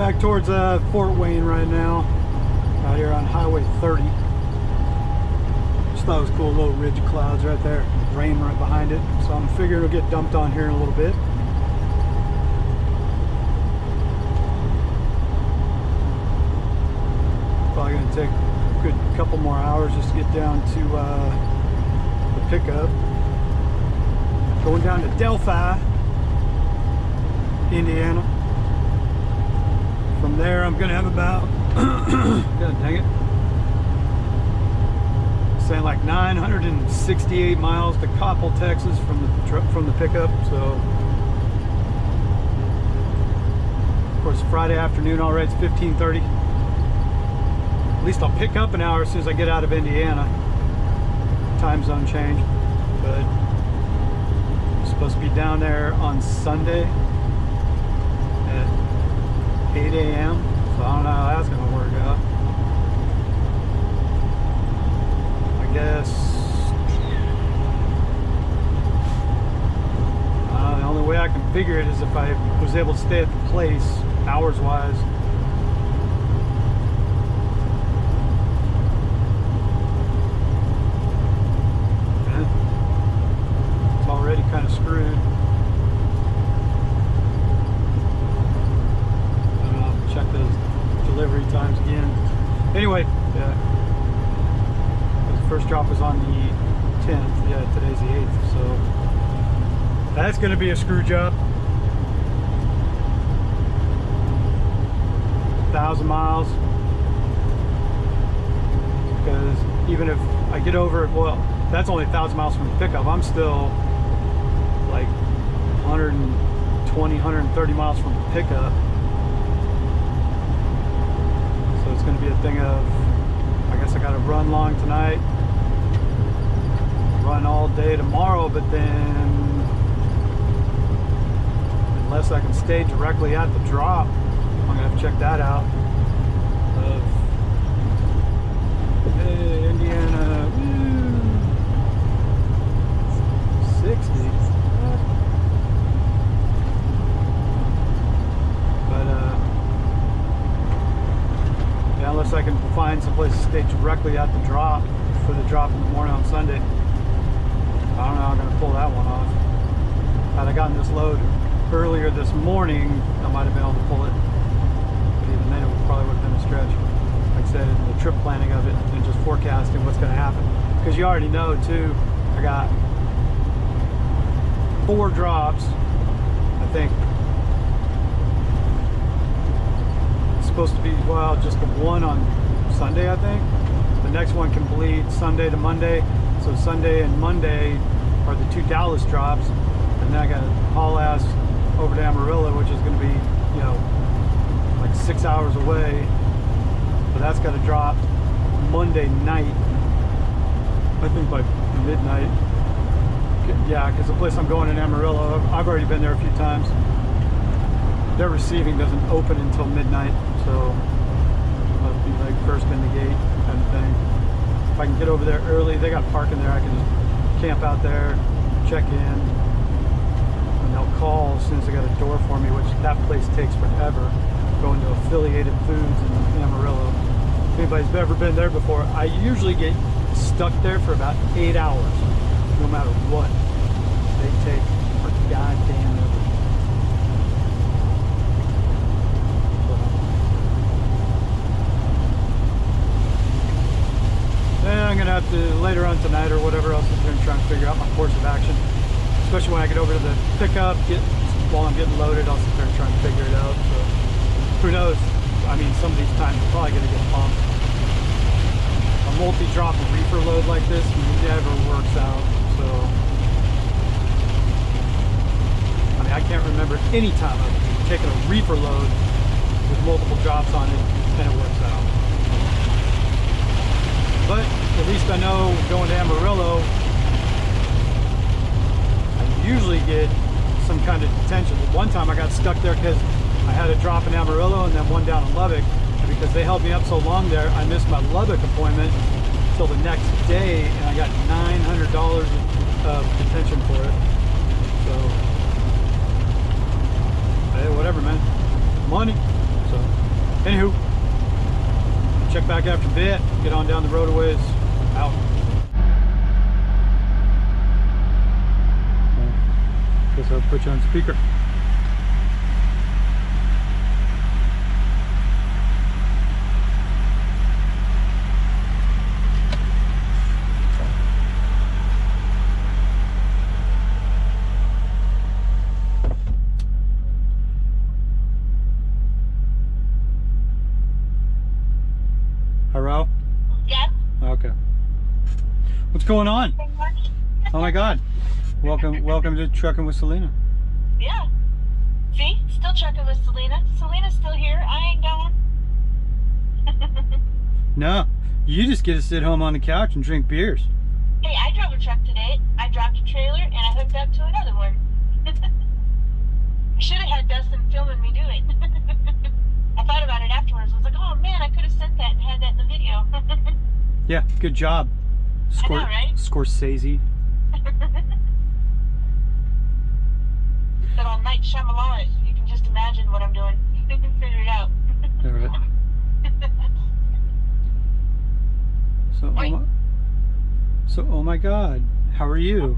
Back towards Fort Wayne right now, out here on Highway 30. Just thought it was cool, little ridge of clouds right there, rain right behind it. So I'm figuring it'll get dumped on here in a little bit. Probably gonna take a good couple more hours just to get down to the pickup. Going down to Delphi, Indiana. From there, I'm gonna have about, God dang it, saying like 968 miles to Coppell, Texas from the pickup. So, of course, Friday afternoon already. It's 15:30. At least I'll pick up an hour as soon as I get out of Indiana. Time zone change, but I'm supposed to be down there on Sunday at 8 a.m. So I don't know how that's going to work out. I guess the only way I can figure it is if I was able to stay at the place hours wise. It's already kind of screwed. Check those delivery times again. Anyway, yeah. The first drop was on the 10th. Yeah, today's the 8th. So that's going to be a screw job. 1,000 miles. Because even if I get over, well, that's only 1,000 miles from the pickup. I'm still like 120, 130 miles from the pickup. It's going to be a thing of, I guess I got to run long tonight, run all day tomorrow, but then unless I can stay directly at the drop, I'm going to have to check that out. Hey, Indiana, woo, 60. Unless I can find some place to stay directly at the drop for the drop in the morning on Sunday. I don't know how I'm going to pull that one off. Had I gotten this load earlier this morning, I might have been able to pull it. But even then, it probably would have been a stretch. Like I said, in the trip planning of it and just forecasting what's going to happen. Because you already know, too, I got 4 drops, I think. Supposed to be, well, just the one on Sunday, I think. The next one can bleed Sunday to Monday. So Sunday and Monday are the 2 Dallas drops. And then I got to haul ass over to Amarillo, which is going to be, you know, like 6 hours away. But that's got to drop Monday night. I think by midnight. Yeah, because the place I'm going in Amarillo, I've already been there a few times. Their receiving doesn't open until midnight, so I'll be like first in the gate kind of thing. If I can get over there early, they got parking there, I can just camp out there, check in, and they'll call as soon as they got a door for me, which that place takes forever, going to Affiliated Foods in Amarillo. If anybody's ever been there before, I usually get stuck there for about 8 hours, no matter what they take for goddamn ever. I'm gonna have to later on tonight or whatever else, I'm trying to figure out my course of action. Especially when I get over to the pickup, while I'm getting loaded, I'll sit there and try and figure it out. So who knows? I mean, some of these times are probably gonna get bumped. A multi-drop reefer load like this never works out. So I mean, I can't remember any time I've taken a reefer load with multiple drops on it and it works out. But at least I know going to Amarillo, I usually get some kind of detention. One time I got stuck there because I had a drop in Amarillo and then one down in Lubbock. And because they held me up so long there, I missed my Lubbock appointment till the next day, and I got $900 of detention for it. So, hey, whatever, man. Money. So. Anywho, check back after a bit, get on down the road a ways, out. Guess I'll put you on speaker. Hello? Yes. Okay. What's going on? Oh my God. Welcome to Trucking with Selena. Yeah. See? Still trucking with Selena. Selena's still here. I ain't going. No, you just get to sit home on the couch and drink beers. Hey, I drove a truck today. I dropped a trailer and I hooked up to another one. I should have had Dustin filming me do it. I thought about it afterwards. I was like, oh man, I could have sent that and had that in the video. Yeah, good job. I know, right? Scorsese. But on Night Shyamalan, you can just imagine what I'm doing. You can figure it out. All right. Oh my God, how are you?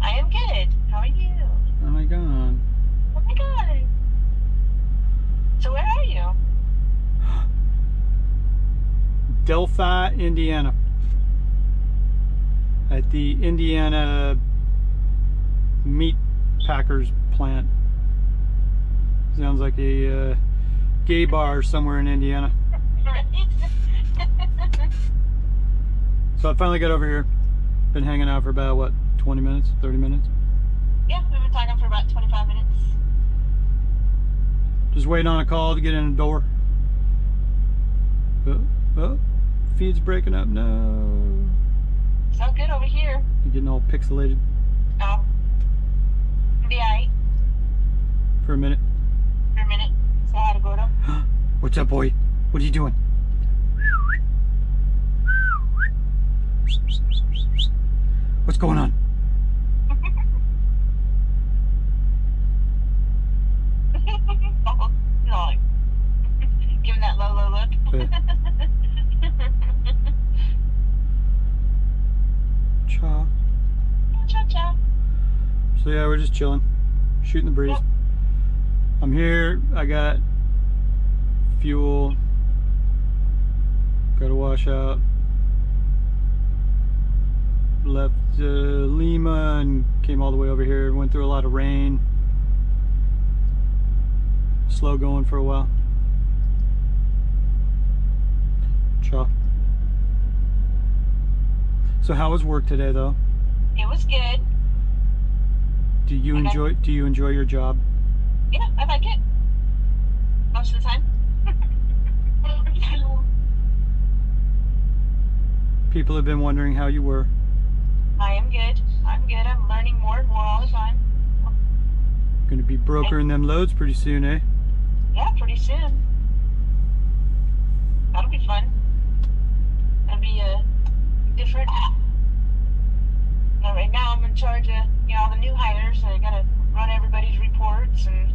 I am good. How are you? Oh my God. Oh my God. So where are you? Delphi, Indiana. At the Indiana meat packers plant. Sounds like a gay bar somewhere in Indiana. So I finally got over here. Been hanging out for about, what, 20 minutes, 30 minutes? Yeah, we've been talking for about 25 minutes. Just waiting on a call to get in the door. Oh, feed's breaking up. No. It's all good over here. You're getting all pixelated. Oh. Yeah. For a minute. For a minute. Say hi to Gordo. What's up, boy? What are you doing? What's going on? No. Give him that low look. Yeah. Cha. Cha cha. So yeah, we're just chilling, shooting the breeze. Yep. I'm here. I got fuel. Got to wash out. Left Lima and came all the way over here. Went through a lot of rain. Slow going for a while. Cha. So how was work today, though? It was good. Do you enjoy your job? Yeah, I like it. Most of the time. People have been wondering how you were. I am good. I'm good. I'm learning more and more all the time. Gonna be brokering them loads pretty soon, eh? Yeah, pretty soon. That'll be fun. That'll be different. Now, right now I'm in charge of all the new hires. I gotta run everybody's reports and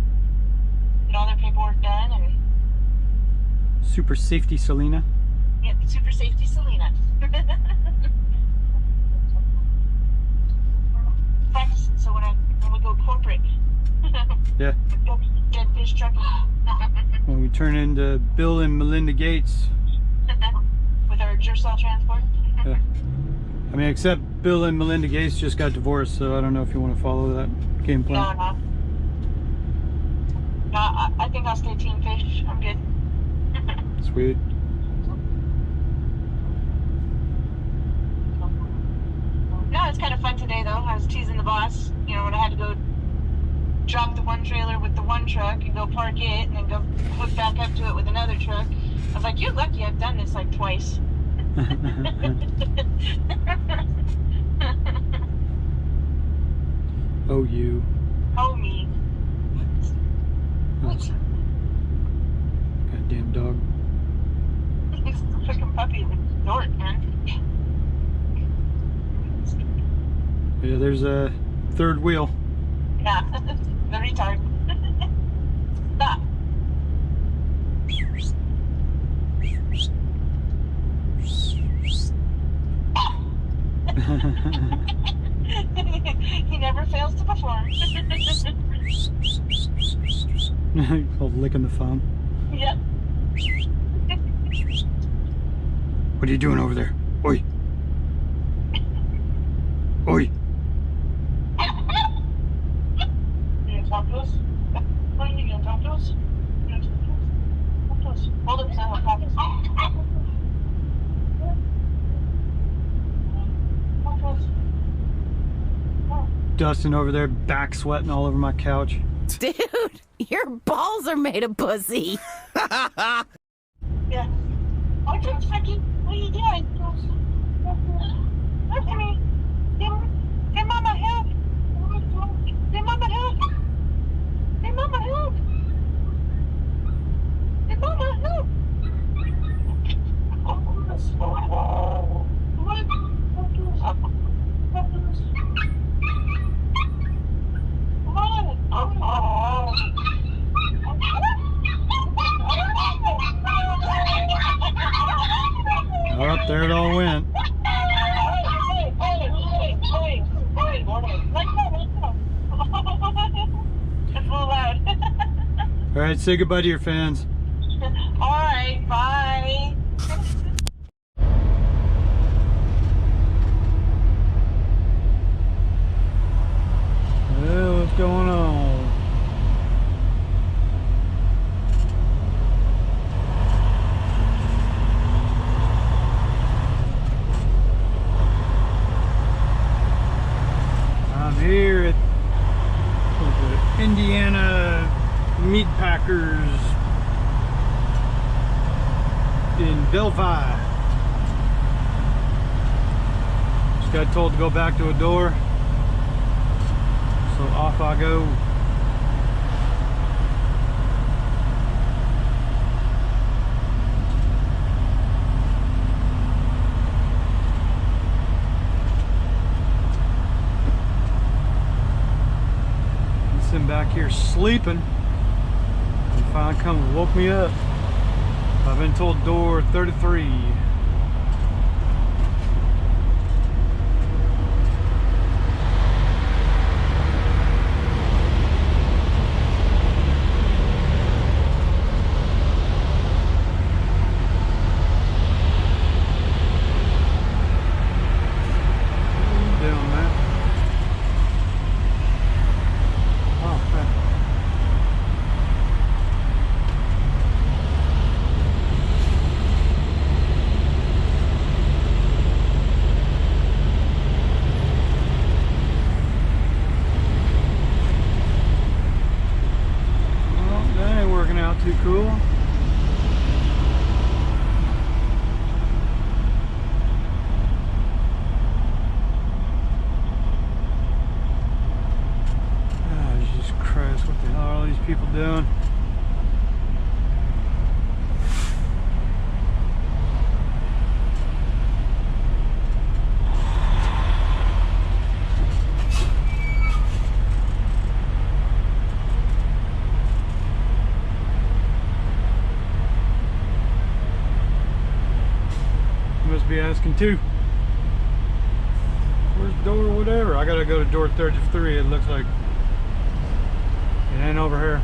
get all their paperwork done and Super Safety Selena. yeah, Super Safety Selena. Practicing so when we go corporate. Yeah. Dead fish trucking. When we turn into Bill and Melinda Gates. With our Jersall transport. Yeah. I mean, except Bill and Melinda Gates just got divorced, so I don't know if you want to follow that game plan. No, I think I'll stay team fish. I'm good. Sweet. No, it's kind of fun today, though. I was teasing the boss, when I had to go drop the one trailer with the one truck and go park it and then go hook back up to it with another truck. I was like, you're lucky I've done this like twice. Oh, you. Oh, me. That's goddamn dog. He's a freaking puppy with a dork, man. Yeah, there's a third wheel. Yeah, the retard. Stop. He never fails to perform. Called licking the phone. Yep. What are you doing over there? Oi! Oi! You gonna talk to us? What are you gonna talk to us? You gonna talk to us? Talk to us. Hold up, son. I'll talk to us. Talk to us. Dustin over there, back sweating all over my couch. Dude, your balls are made of pussy. Yeah. Oh, just Frankie. What are you doing? Look at me. Hey, Mama, help. Hey, Mama, help. Hey, Mama, help. Hey, Mama, help. Oh, there it all went. It's a little loud. All right, say goodbye to your fans. All right, bye. Well, what's going on? I'm here at the Indiana Meat Packers in Belvi. Just got told to go back to a door, so off I go. Sitting back here sleeping, and finally come and woke me up. I've been told door 33. Too cool. Oh, Jesus Christ, what the hell are all these people doing? Must be asking too. Where's door whatever? I gotta go to door 33. It looks like it ain't over here.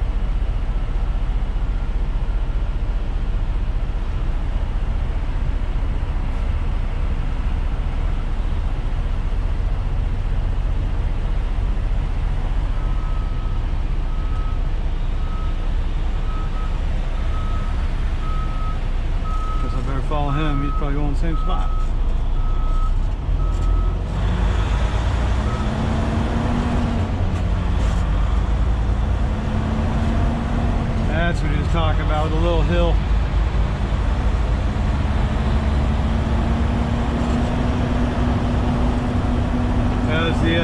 Guess I better follow him. He's probably going the same spot. That's what he was talking about with the little hill. That was the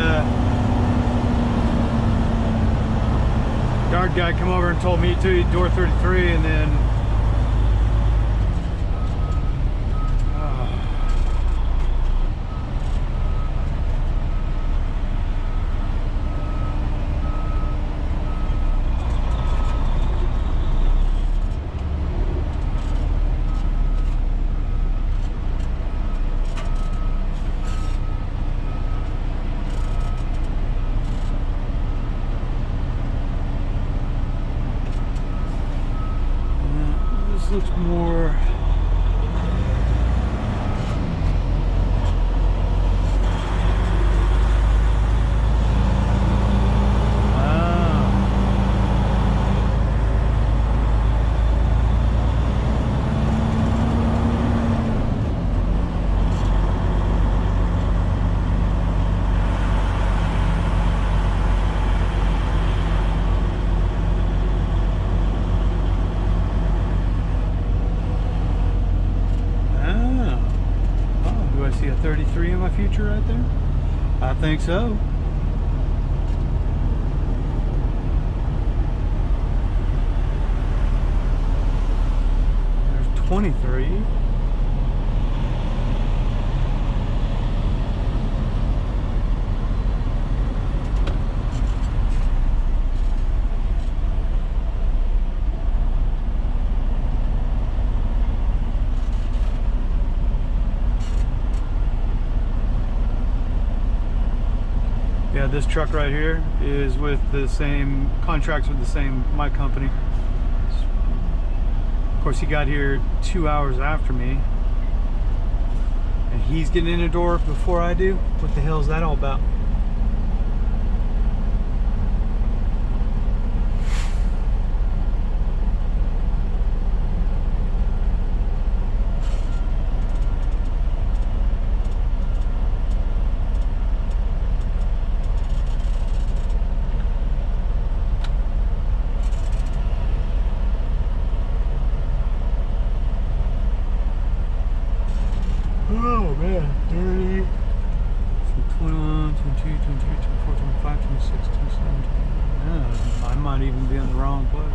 guard guy come over and told me to door 33, and then looks more. See a 33 in my future right there? I think so. There's 23. Yeah, this truck right here is with the same contracts with the same my company. Of course, he got here 2 hours after me, and he's getting in the door before I do. What the hell is that all about? Oh man, 30, 21, 22, 23, 24, 25, 26, 27, yeah, I might even be in the wrong place.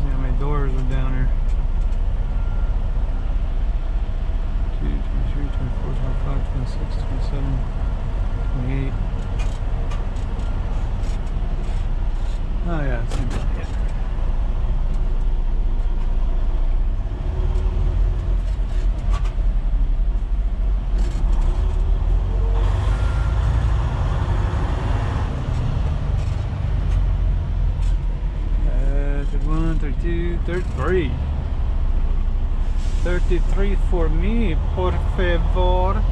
See how many doors are down here. 22, 23, 24, 25, 26, 27, 28. Oh yeah, same thing. Yeah. One, 32, 33. 33 for me, por favor.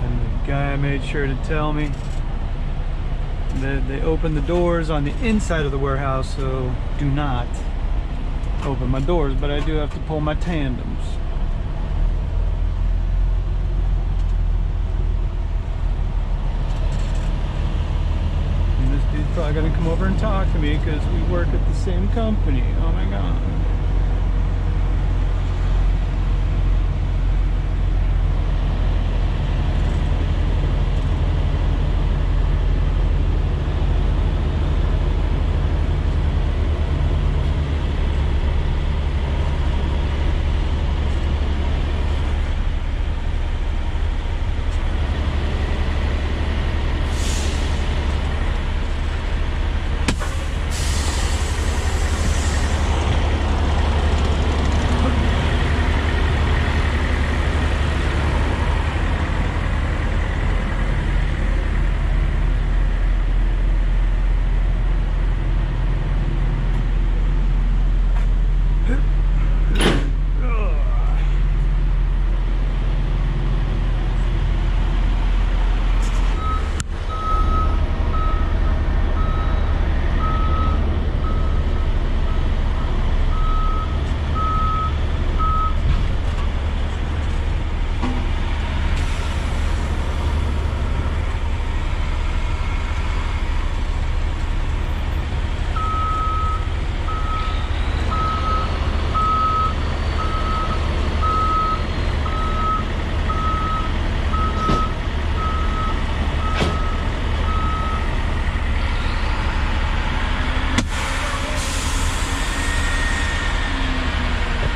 And the guy made sure to tell me that they open the doors on the inside of the warehouse, so do not open my doors, but I do have to pull my tandems. He's probably gonna come over and talk to me because we work at the same company. Oh my god.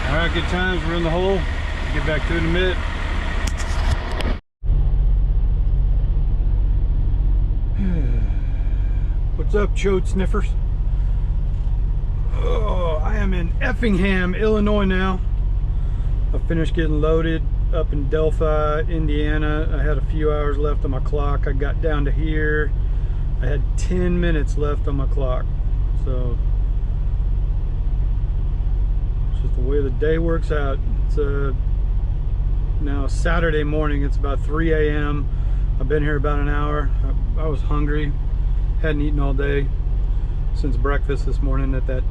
Alright, good times. We're in the hole. Get back to it in a minute. What's up, chode sniffers? Oh, I am in Effingham, Illinois now. I finished getting loaded. up in Delphi, Indiana. I had a few hours left on my clock. I got down to here. I had 10 minutes left on my clock. So it's just the way the day works out. It's now Saturday morning. It's about 3 a.m. I've been here about an hour. I was hungry. Hadn't eaten all day since breakfast this morning at that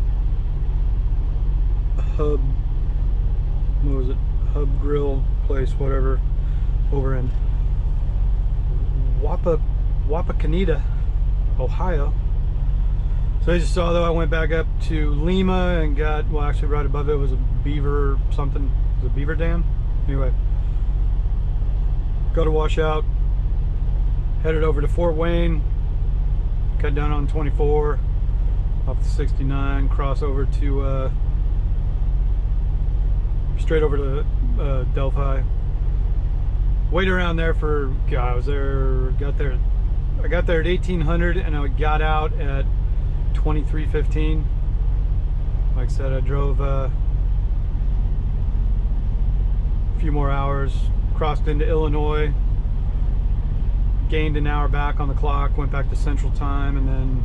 Hub, what was it? Hub Grill place, whatever, over in Wapakoneta, Ohio. So as you saw though, I went back up to Lima and got, well actually right above it was a beaver something, it was a beaver dam. Anyway, go to washout, headed over to Fort Wayne, cut down on 24, off the 69, cross over to, straight over to Delphi. Wait around there for, God, I got there at 1800 and I got out at 23:15. Like I said, I drove a few more hours, crossed into Illinois, gained an hour back on the clock, went back to Central Time, and then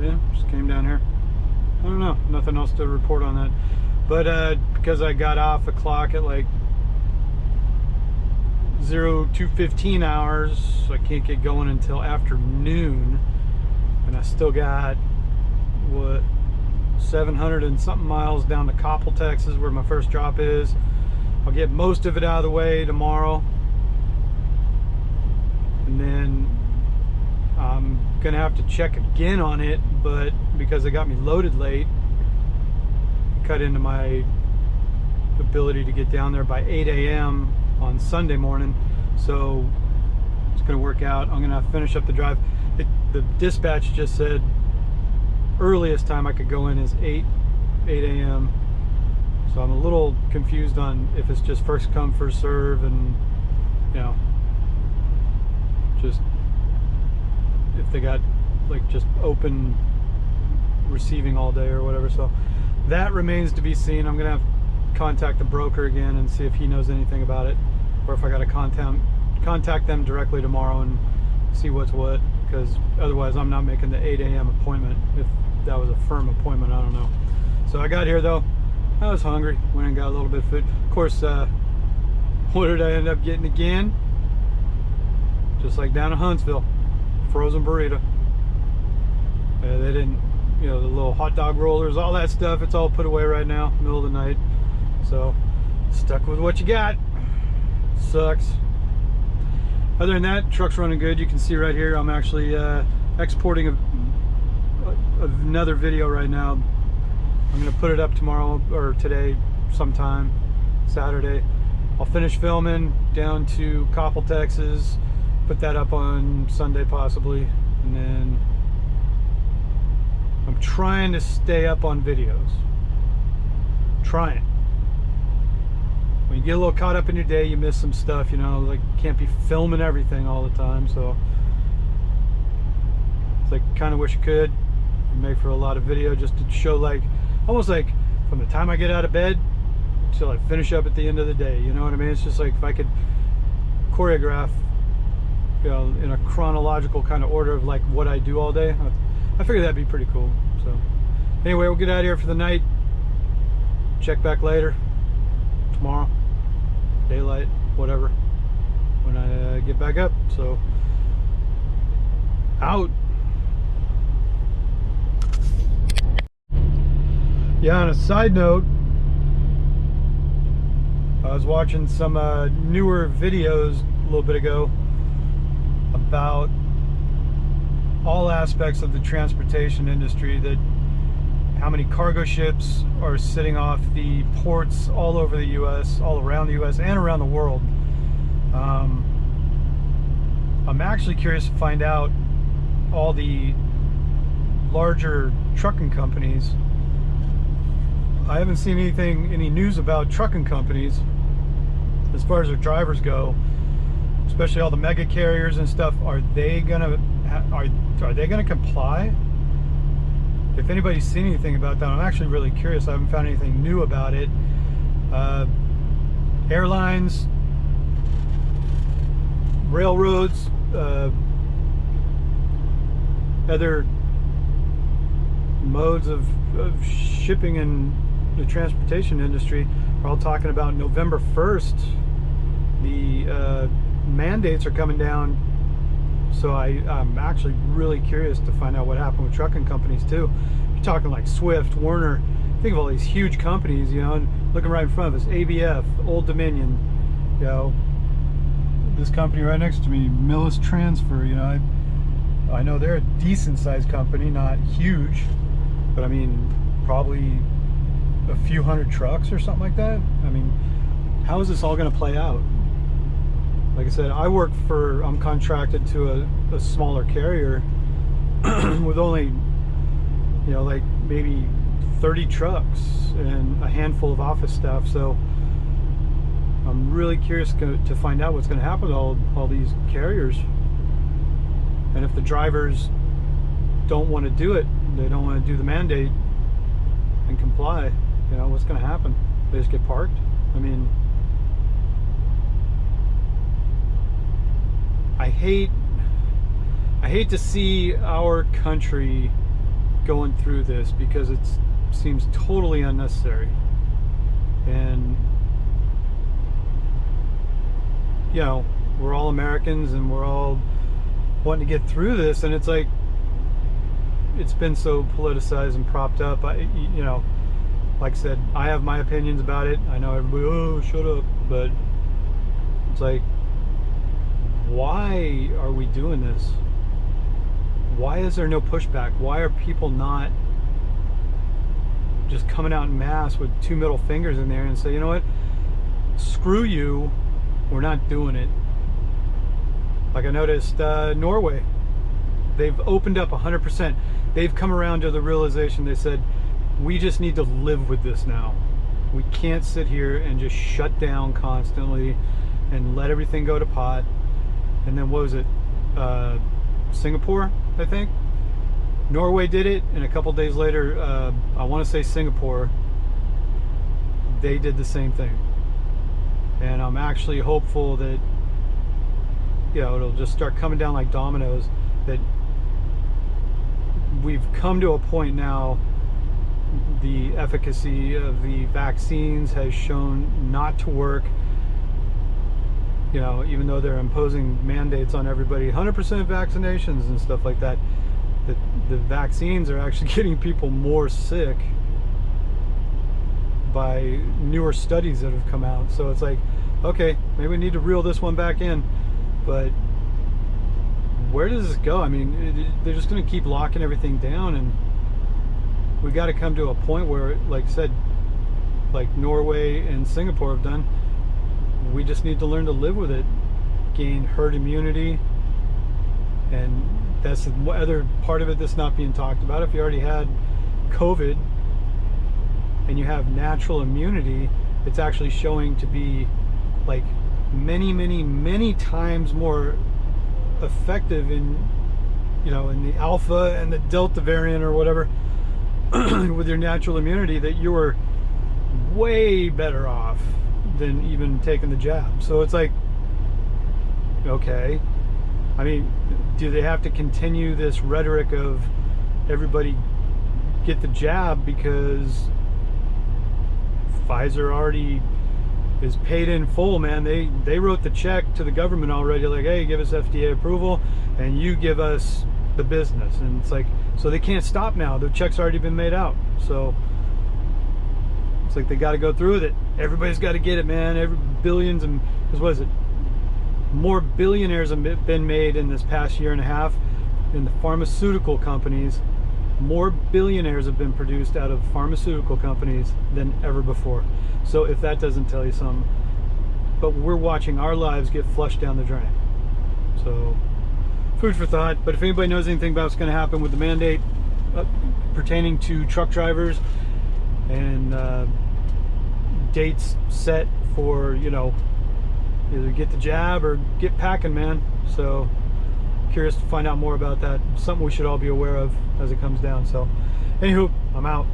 yeah, just came down here. I don't know, nothing else to report on that. But because I got off the clock at like 02:15 hours, so I can't get going until afternoon, and I still got what, 700 and something miles down to Coppell, Texas, where my first drop is. I'll get most of it out of the way tomorrow, and then I'm gonna have to check again on it, but because they got me loaded late, cut into my ability to get down there by 8 a.m. on Sunday morning, so it's gonna work out. I'm gonna finish up the drive. The dispatch just said earliest time I could go in is 8 a.m. So I'm a little confused on if it's just first come first serve, and you know, just if they got like just open receiving all day or whatever. So that remains to be seen. I'm gonna have to contact the broker again and see if he knows anything about it, or if I gotta contact them directly tomorrow and see what's what, because otherwise I'm not making the 8 a.m. appointment. If that was a firm appointment, I don't know. So I got here though, I was hungry, went and got a little bit of food. Of course, what did I end up getting again? Just like down in Huntsville, frozen burrito. They didn't, you know, the little hot dog rollers, all that stuff, it's all put away right now, middle of the night. So, stuck with what you got. Sucks. Other than that, truck's running good. You can see right here, I'm actually exporting another video right now. I'm gonna put it up tomorrow or today sometime, Saturday. I'll finish filming down to Coppell, Texas, put that up on Sunday possibly, and then I'm trying to stay up on videos. Trying. When you get a little caught up in your day, you miss some stuff, you know, like can't be filming everything all the time, so it's like kind of wish you could make for a lot of video just to show, like almost like from the time I get out of bed till I finish up at the end of the day, you know what I mean? It's just like if I could choreograph, you know, in a chronological kind of order of like what I do all day. I figured that'd be pretty cool. So anyway, we'll get out of here for the night. Check back later, tomorrow, daylight, whatever, when I get back up. So out. Yeah, on a side note, I was watching some newer videos a little bit ago about all aspects of the transportation industry, that how many cargo ships are sitting off the ports all over the US, all around the US and around the world. I'm actually curious to find out all the larger trucking companies. I haven't seen any news about trucking companies as far as their drivers go, especially all the mega carriers and stuff. Are they gonna comply? If anybody's seen anything about that, I'm actually really curious. I haven't found anything new about it. Airlines, railroads, other modes of shipping in the transportation industry are all talking about November 1st. The mandates are coming down. So I'm actually really curious to find out what happened with trucking companies too. You're talking like Swift, Werner, think of all these huge companies, you know, and looking right in front of us, ABF, Old Dominion, you know, this company right next to me, Millis Transfer, you know, I know they're a decent sized company, not huge, but I mean, probably a few hundred trucks or something like that. I mean, how is this all going to play out? Like I said, I'm contracted to a smaller carrier with only, you know, like maybe 30 trucks and a handful of office staff. So I'm really curious to find out what's going to happen to all these carriers. And if the drivers don't want to do it, they don't want to do the mandate and comply, you know, what's going to happen? They just get parked? I mean, I hate to see our country going through this because it seems totally unnecessary. And you know, we're all Americans and we're all wanting to get through this, and it's like it's been so politicized and propped up. You know, like I said, I have my opinions about it. I know everybody, oh, shut up, but it's like, why are we doing this? Why is there no pushback? Why are people not just coming out in mass with two middle fingers in there and say, you know what, screw you, we're not doing it? Like I noticed Norway, they've opened up 100%. They've come around to the realization, they said, we just need to live with this now. We can't sit here and just shut down constantly and let everything go to pot. And then what was it? Singapore, I think. Norway did it, and a couple days later, I want to say Singapore, they did the same thing. And I'm actually hopeful that, you know, it'll just start coming down like dominoes, that we've come to a point now, the efficacy of the vaccines has shown not to work. You know, even though they're imposing mandates on everybody, 100% vaccinations and stuff like that, the vaccines are actually getting people more sick by newer studies that have come out. So it's like, okay, maybe we need to reel this one back in, but where does this go? I mean, they're just going to keep locking everything down, and we got to come to a point where, like I said, like Norway and Singapore have done, we just need to learn to live with it, gain herd immunity. And that's the other part of it that's not being talked about. If you already had COVID and you have natural immunity, it's actually showing to be like many times more effective in, you know, in the alpha and the delta variant or whatever with your natural immunity, that you were way better off than even taking the jab. So it's like, okay, I mean, do they have to continue this rhetoric of everybody get the jab because Pfizer already is paid in full, man? They wrote the check to the government already, like, hey, give us FDA approval and you give us the business. And it's like, so they can't stop now. The check's already been made out. So it's like they got to go through with it. Everybody's got to get it, man. Every billions, and because what is it? More billionaires have been made in this past year and a half in the pharmaceutical companies. More billionaires have been produced out of pharmaceutical companies than ever before. So if that doesn't tell you something, but we're watching our lives get flushed down the drain. So food for thought. But if anybody knows anything about what's going to happen with the mandate pertaining to truck drivers and dates set for, you know, either get the jab or get packing, man. So curious to find out more about that. Something we should all be aware of as it comes down. So, anywho, I'm out.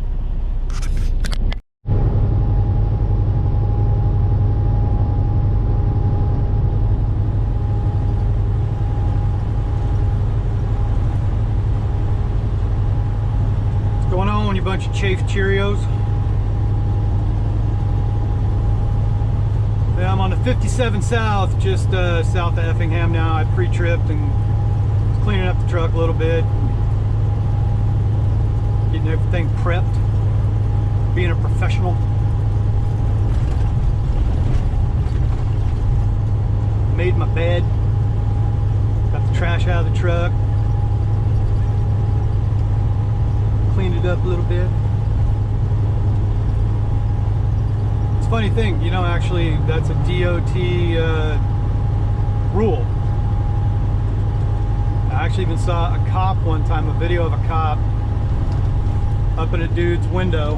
What's going on, you bunch of chafe Cheerios? Yeah, I'm on the 57 South, just south of Effingham now. I pre-tripped and was cleaning up the truck a little bit, getting everything prepped, being a professional. Made my bed, got the trash out of the truck, cleaned it up a little bit. Funny thing, you know, actually that's a DOT rule. I actually even saw a cop one time, a video of a cop up in a dude's window,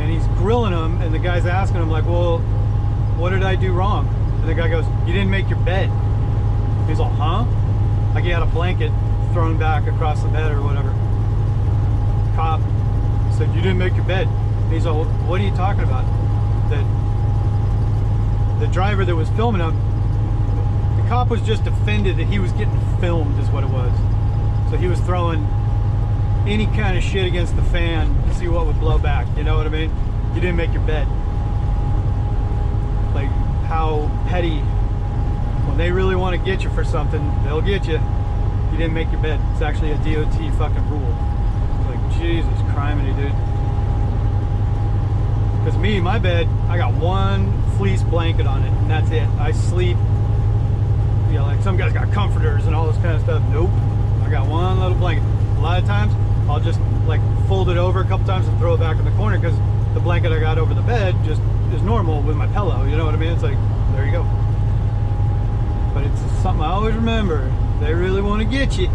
and he's grilling him, and the guy's asking him like, well, what did I do wrong? And the guy goes, you didn't make your bed. He's like, huh? Like he had a blanket thrown back across the bed or whatever. Cop said, you didn't make your bed. He's like, what are you talking about? That the driver that was filming him, the cop was just offended that he was getting filmed is what it was. So he was throwing any kind of shit against the fan to see what would blow back. You know what I mean? You didn't make your bed. Like how petty. When they really want to get you for something, they'll get you. You didn't make your bed. It's actually a DOT fucking rule. Like, Jesus criminy, dude. Because me, my bed, I got one fleece blanket on it, and that's it. I sleep, you know, like some guys got comforters and all this kind of stuff. Nope, I got one little blanket. A lot of times, I'll just like fold it over a couple times and throw it back in the corner because the blanket I got over the bed just is normal with my pillow. You know what I mean? It's like, there you go. But it's something I always remember. They really want to get you.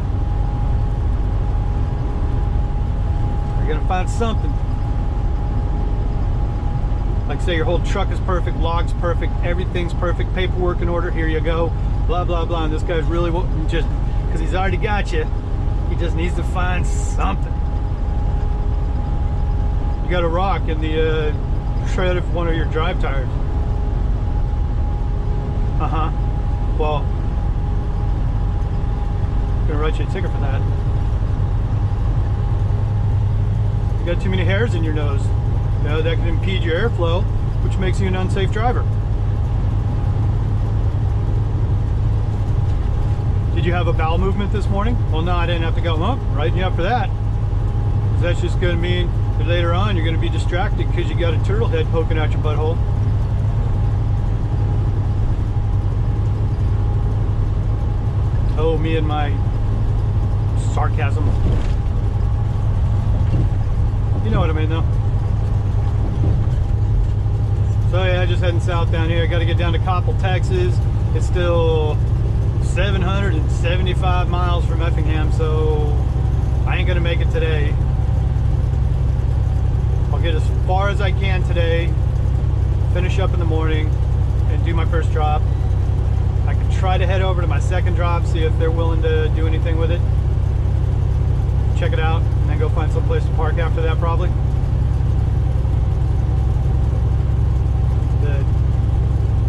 They're gonna find something. Like say your whole truck is perfect, log's perfect, everything's perfect, paperwork in order, here you go, blah, blah, blah. And this guy's really just, because he's already got you, he just needs to find something. You got a rock in the tread of one of your drive tires. Uh-huh. Well, I'm gonna write you a ticket for that. You got too many hairs in your nose. You know, that can impede your airflow, which makes you an unsafe driver. Did you have a bowel movement this morning? Well, no, I didn't have to go, writing you up for that. Because that's just going to mean that later on you're going to be distracted because you got a turtle head poking out your butthole. Oh, me and my sarcasm. You know what I mean, though. So yeah, just heading south down here. Got to get down to Coppell, Texas. It's still 775 miles from Effingham, so I ain't gonna make it today. I'll get as far as I can today, finish up in the morning, and do my first drop. I can try to head over to my second drop, see if they're willing to do anything with it. Check it out, and then go find some place to park after that, probably.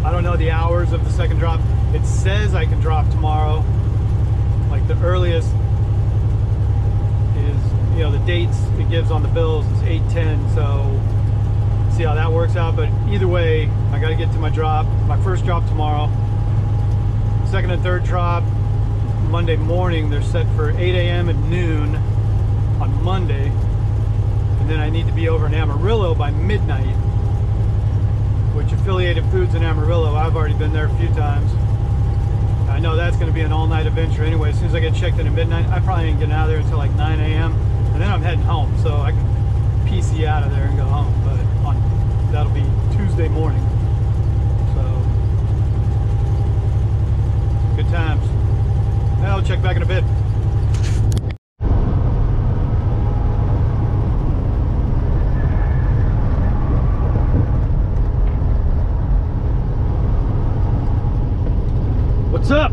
I don't know the hours of the second drop. It says I can drop tomorrow. Like the earliest is, you know, the dates it gives on the bills is 8/10. So see how that works out. But either way, I got to get to my drop. My first drop tomorrow. Second and third drop Monday morning. They're set for 8 a.m. and noon on Monday. And then I need to be over in Amarillo by midnight. Which Affiliated Foods in Amarillo, I've already been there a few times. I know that's going to be an all-night adventure anyway. As soon as I get checked in at midnight, I probably ain't getting out of there until like 9 a.m. And then I'm heading home, so I can PC out of there and go home. But that'll be Tuesday morning. So, good times. I'll check back in a bit. What's up?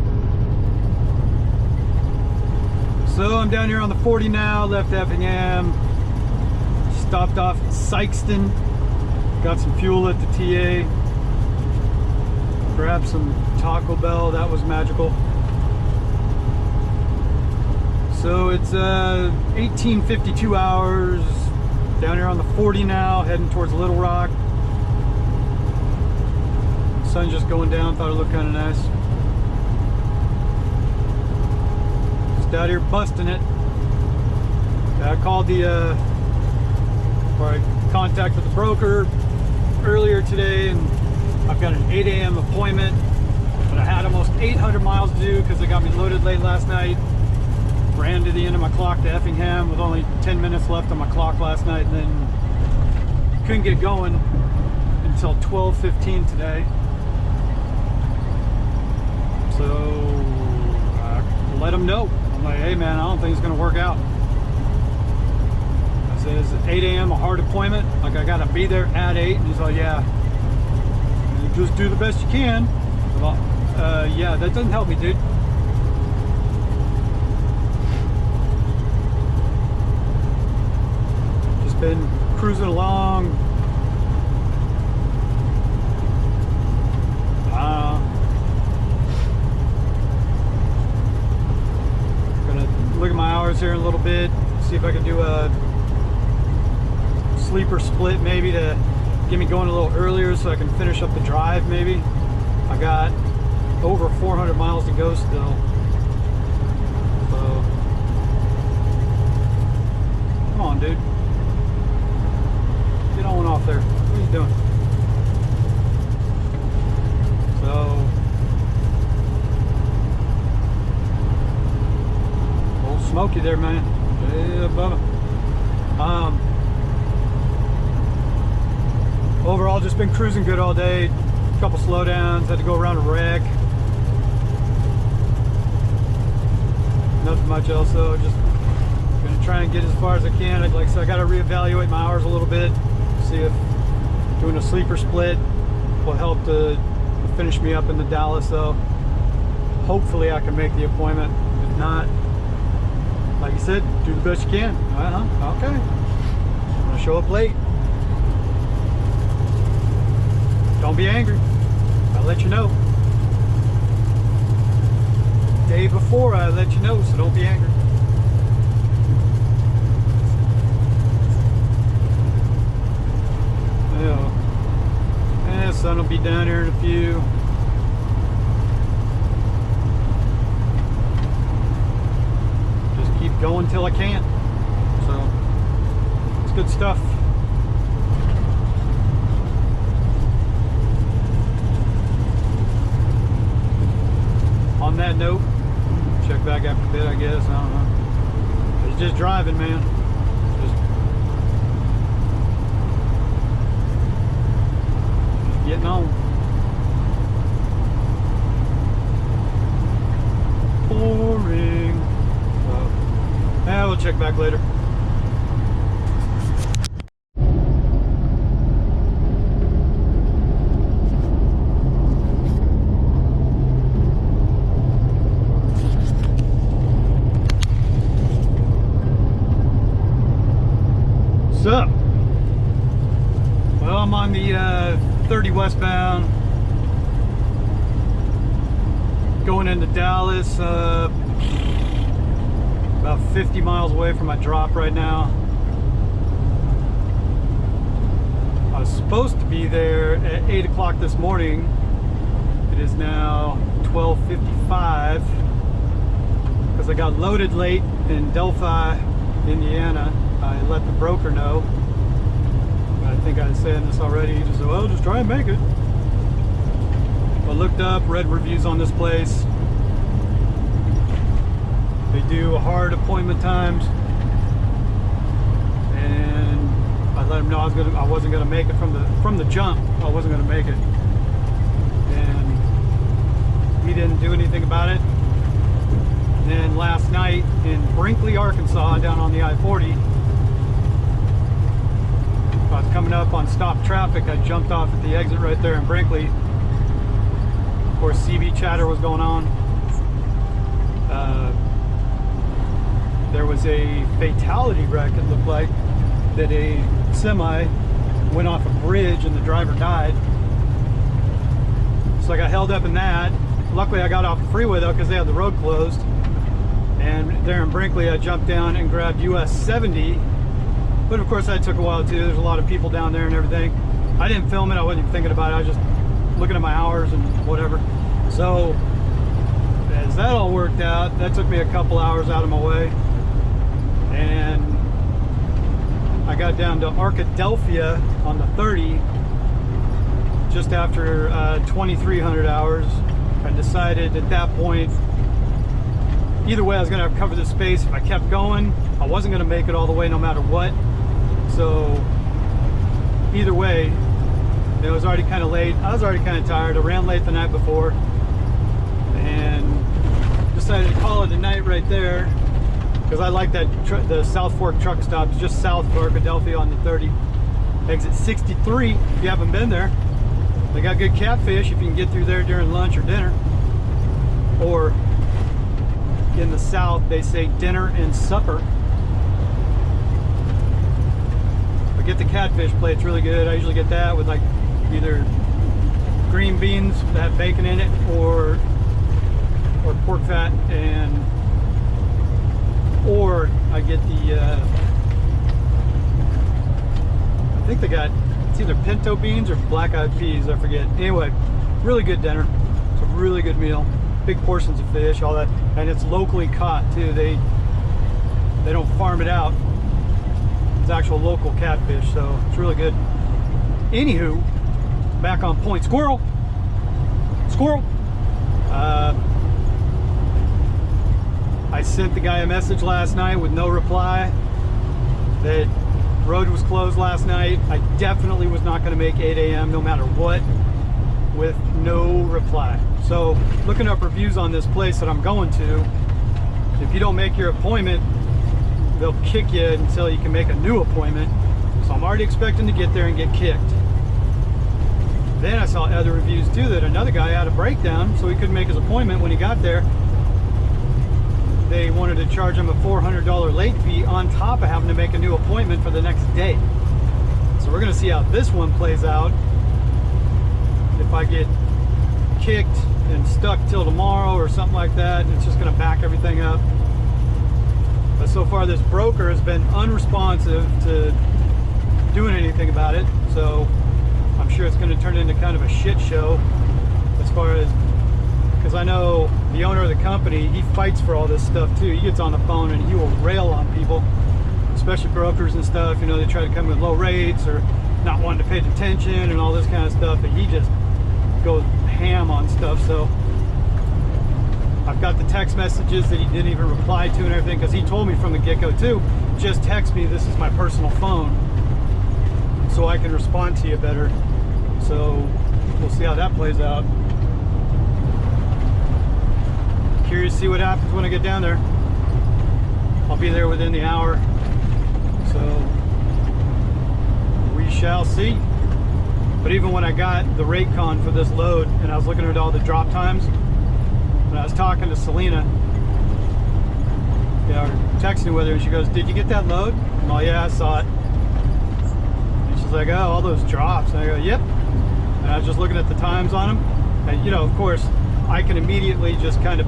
down here on the 40 now, left Effingham, stopped off at Sykeston, got some fuel at the TA, grabbed some Taco Bell, that was magical. So it's 18:52 hours, down here on the 40 now, heading towards Little Rock. Sun's just going down, thought it looked kind of nice. Just out here busting it. I called or I contacted the broker earlier today, and I've got an 8 a.m. appointment, but I had almost 800 miles to do because they got me loaded late last night. Ran to the end of my clock to Effingham with only 10 minutes left on my clock last night, and then couldn't get going until 12:15 today. So I let him know. I'm like, hey man, I don't think it's gonna work out. I said, is it 8 a.m. a hard appointment? Like I gotta be there at 8? And he's like, yeah. You just do the best you can. Well, yeah, that doesn't help me, dude. Just been cruising along. Look at my hours here in a little bit, see if I can do a sleeper split maybe to get me going a little earlier so I can finish up the drive maybe. I got over 400 miles to go still. So, come on dude. Get on off there. What are you doing? So, smoky there, man. Yeah, Bubba. Overall, just been cruising good all day. A couple slowdowns. Had to go around a wreck. Nothing much else though. Just gonna try and get as far as I can. Like I said, I got to reevaluate my hours a little bit. See if doing a sleeper split will help to finish me up in the Dallas. Though, hopefully, I can make the appointment. If not, like you said, do the best you can. Okay. I'm gonna show up late. Don't be angry. I'll let you know. Day before I let you know, so don't be angry. Yeah, sun will be down here in a few. Going till I can't. So it's good stuff. On that note, check back after bed, I guess. I don't know. It's just driving, man. Just getting on. Boring. Yeah, we'll check back later. What's up? Well, I'm on the 30 westbound, going into Dallas. About 50 miles away from my drop right now. I was supposed to be there at 8 o'clock this morning. It is now 12:55 because I got loaded late in Delphi, Indiana. I let the broker know. I think I was saying this already. He just said, well, just try and make it. I looked up, read reviews on this place. They do hard appointment times, and I let him know I wasn't gonna make it from the jump. I wasn't gonna make it, and he didn't do anything about it. And then last night in Brinkley, Arkansas, down on the I-40, I was coming up on stop traffic. I jumped off at the exit right there in Brinkley. Of course, CB chatter was going on. there was a fatality wreck, it looked like, that a semi went off a bridge and the driver died. So I got held up in that. Luckily I got off the freeway though, because they had the road closed. And there in Brinkley I jumped down and grabbed US 70. But of course that took a while too. There's a lot of people down there and everything. I didn't film it, I wasn't even thinking about it. I was just looking at my hours and whatever. So as that all worked out, that took me a couple hours out of my way. And I got down to Arkadelphia on the 30 just after 2,300 hours. I decided at that point, either way I was going to cover the space. If I kept going, I wasn't going to make it all the way no matter what. So either way, it was already kind of late. I was already kind of tired. I ran late the night before and decided to call it a night right there, because I like that the South Fork truck stop is just south of Arkadelphia on the 30. Exit 63 if you haven't been there. They got good catfish if you can get through there during lunch or dinner. Or in the South they say dinner and supper. But get the catfish plate, it's really good. I usually get that with like either green beans that have bacon in it or pork fat, and or I get the I think they got, it's either pinto beans or black-eyed peas, I forget. Anyway, really good dinner. It's a really good meal. Big portions of fish, all that, and it's locally caught too. They don't farm it out. It's actual local catfish, so it's really good. Anywho, back on point. Squirrel! Squirrel! I sent the guy a message last night with no reply that road was closed last night. I definitely was not going to make 8 a.m. no matter what, with no reply. So looking up reviews on this place that I'm going to, if you don't make your appointment, they'll kick you until you can make a new appointment. So I'm already expecting to get there and get kicked. Then I saw other reviews too that another guy had a breakdown, so he couldn't make his appointment. When he got there, they wanted to charge him a $400 late fee on top of having to make a new appointment for the next day. So we're gonna see how this one plays out. If I get kicked and stuck till tomorrow or something like that, it's just gonna back everything up. But so far this broker has been unresponsive to doing anything about it, so I'm sure it's gonna turn into kind of a shit show as far as, because I know the owner of the company, he fights for all this stuff too. He gets on the phone and he will rail on people, especially brokers and stuff. You know, they try to come with low rates or not wanting to pay attention and all this kind of stuff, and he just goes ham on stuff. So I've got the text messages that he didn't even reply to and everything, because he told me from the get-go too, just text me, this is my personal phone, so I can respond to you better. So we'll see how that plays out. Curious to see what happens when I get down there. I'll be there within the hour, so we shall see. But even when I got the rate con for this load and I was looking at all the drop times, when I was talking to Selena, yeah, or texting with her, and she goes, "Did you get that load?" I'm like, "Yeah, I saw it." And she's like, "Oh, all those drops." And I go, "Yep." And I was just looking at the times on them, and you know, of course, I can immediately just kind of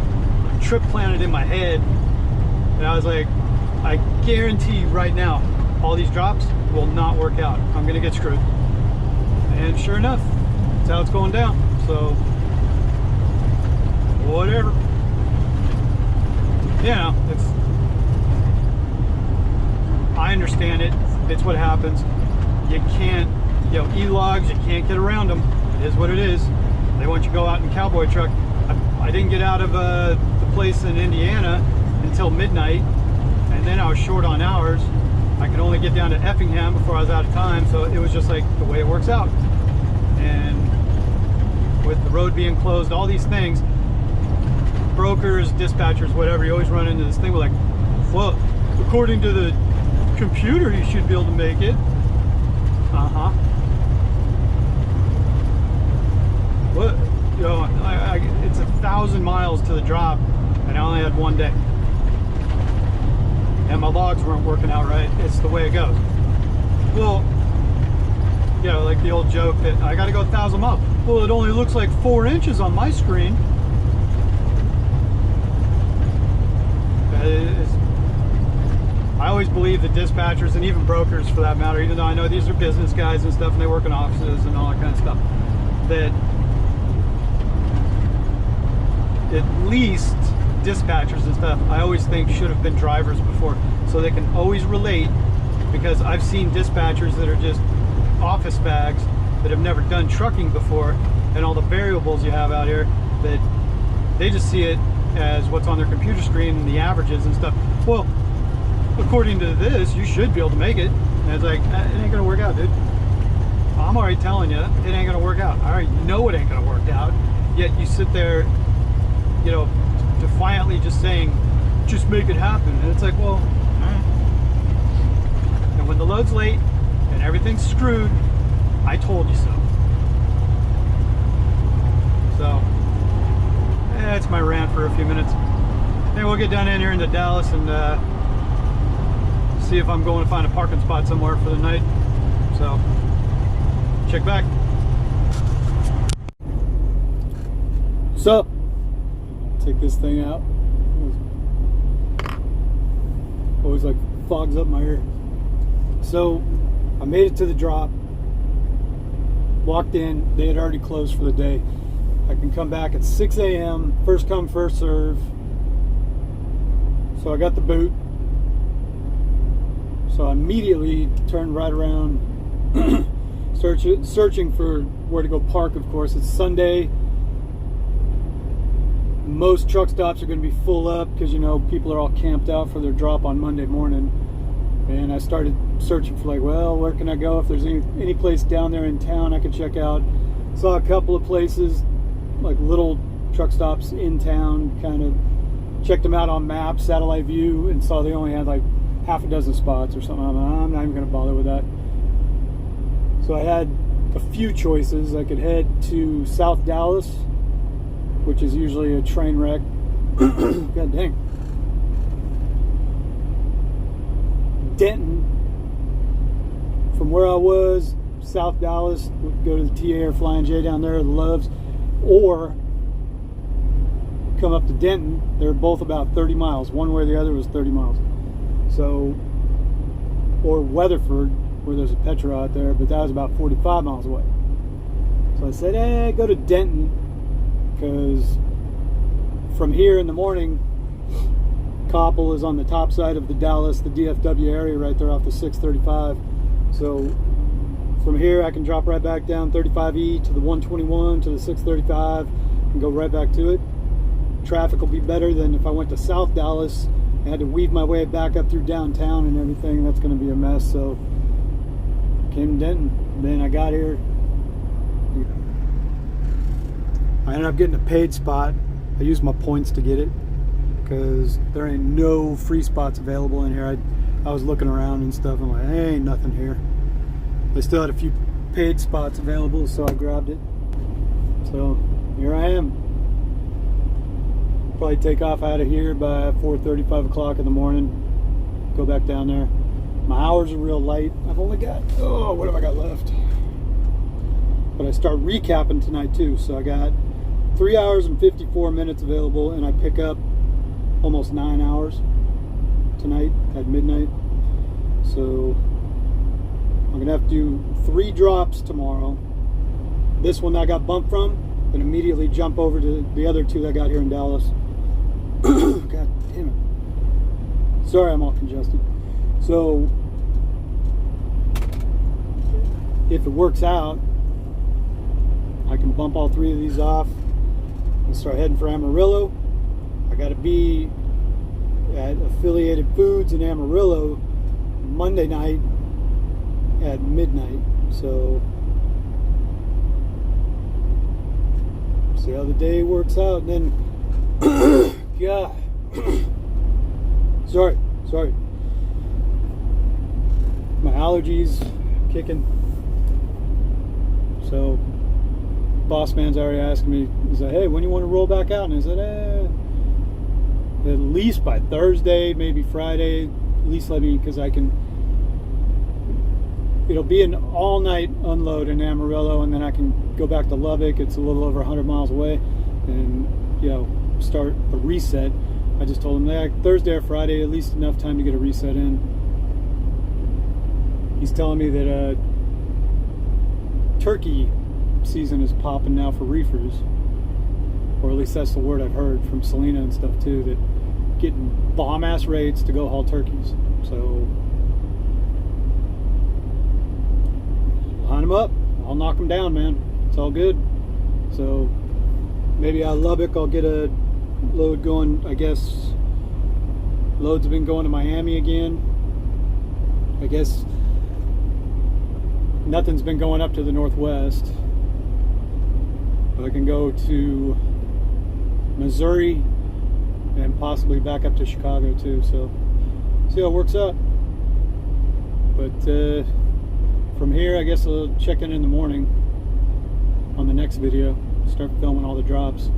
trip plan it in my head, and I was like, I guarantee right now all these drops will not work out. I'm gonna get screwed. And sure enough, that's how it's going down. So whatever, you know, it's, I understand it, it's what happens. You can't, you know, e-logs, you can't get around them. It is what it is. They want you to go out in cowboy truck. I didn't get out of the place in Indiana until midnight, and then I was short on hours. I could only get down to Effingham before I was out of time, so it was just like the way it works out. And with the road being closed, all these things, brokers, dispatchers, whatever, you always run into this thing with like, well, according to the computer, you should be able to make it. Uh-huh. What? You know, it's 1,000 miles to the drop, and I only had one day. and my logs weren't working out right. It's the way it goes. Well, you know, like the old joke that I gotta go 1,000 miles. Well, it only looks like 4 inches on my screen. I always believe that dispatchers, and even brokers for that matter, even though I know these are business guys and stuff and they work in offices and all that kind of stuff, that at least dispatchers and stuff, I always think should have been drivers before, so they can always relate, because I've seen dispatchers that are just office bags that have never done trucking before, and all the variables you have out here, that they just see it as what's on their computer screen and the averages and stuff. Well, according to this, you should be able to make it. And it's like, it ain't gonna work out, dude. I'm already telling you, it ain't gonna work out. I already know it ain't gonna work out. Yet you sit there, you know, defiantly just saying, just make it happen. And it's like, well, all right. And when the load's late and everything's screwed, I told you so. So, that's my rant for a few minutes. Then we'll get down in here into Dallas and see if I'm going to find a parking spot somewhere for the night. So, check back. So, take this thing out. Always like fogs up my ear. So, I made it to the drop. Walked in. They had already closed for the day. I can come back at 6 a.m. First come, first serve. So I got the boot. So I immediately turned right around, searching for where to go park, of course. It's Sunday. Most truck stops are going to be full up because, you know, people are all camped out for their drop on Monday morning. And I started searching for, like, well, where can I go? If there's any place down there in town I could check out. Saw a couple of places, like little truck stops in town, kind of checked them out on maps, satellite view, and saw they only had like half a dozen spots or something. I'm not even going to bother with that. So I had a few choices. I could head to South Dallas, which is usually a train wreck. God dang. Denton, from where I was, South Dallas, would go to the TA or Flying J down there, the Loves, or come up to Denton. They're both about 30 miles. One way or the other was 30 miles. So, or Weatherford, where there's a Petro out there, but that was about 45 miles away. So I said, hey, go to Denton, because from here in the morning, Koppel is on the top side of the Dallas, the DFW area right there off the 635. So from here I can drop right back down 35E to the 121 to the 635 and go right back to it. Traffic will be better than if I went to South Dallas. I had to weave my way back up through downtown and everything. That's going to be a mess. So came to Denton. Then I got here. I ended up getting a paid spot. I used my points to get it, because there ain't no free spots available in here. I was looking around and stuff, and I'm like, hey, ain't nothing here. They still had a few paid spots available, so I grabbed it. So here I am. Probably take off out of here by 4:30, 5 o'clock in the morning. Go back down there. My hours are real light. I've only got, what have I got left? But I start recapping tonight too, so I got 3 hours and 54 minutes available, and I pick up almost 9 hours tonight at midnight. So I'm gonna have to do 3 drops tomorrow. This one I got bumped from, then immediately jump over to the other 2 that I got here in Dallas. God damn it. Sorry, I'm all congested. So if it works out, I can bump all 3 of these off and start heading for Amarillo. I got to be at Affiliated Foods in Amarillo Monday night at midnight. So see how the day works out. And then God sorry my allergies kicking. So boss man's already asking me, he's like, hey, when you want to roll back out? And I said, at least by Thursday, maybe Friday. least let me, because I can, it'll be an all-night unload in Amarillo, and then I can go back to Lubbock. It's a little over 100 miles away, and, you know, start a reset. I just told him that Thursday or Friday, at least enough time to get a reset in. He's telling me that turkey season is popping now for reefers, or at least that's the word I've heard from Selena and stuff too, that getting bomb-ass rates to go haul turkeys. So line them up, I'll knock them down, man. It's all good. So maybe out of Lubbock I'll get a load going. I guess loads have been going to Miami again. I guess nothing's been going up to the northwest. But I can go to Missouri and possibly back up to Chicago too. So see how it works out. But from here, I guess I'll check in the morning on the next video. Start filming all the drops.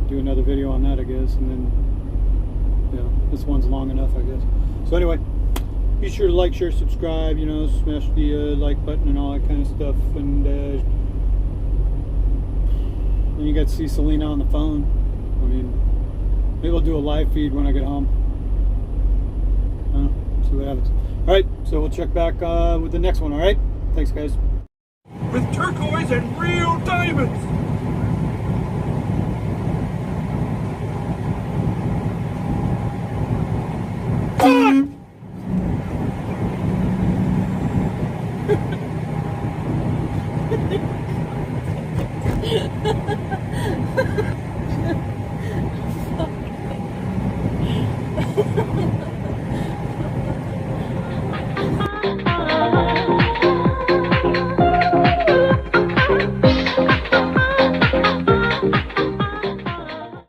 Do another video on that, I guess, and then, you know, this one's long enough, I guess. So anyway, be sure to like, share, subscribe, you know, smash the like button and all that kind of stuff. And you got to see Selena on the phone. I mean, maybe I'll do a live feed when I get home. See what happens. All right, so we'll check back with the next one. All right, thanks, guys. With turquoise and real diamonds. Ha ha ha!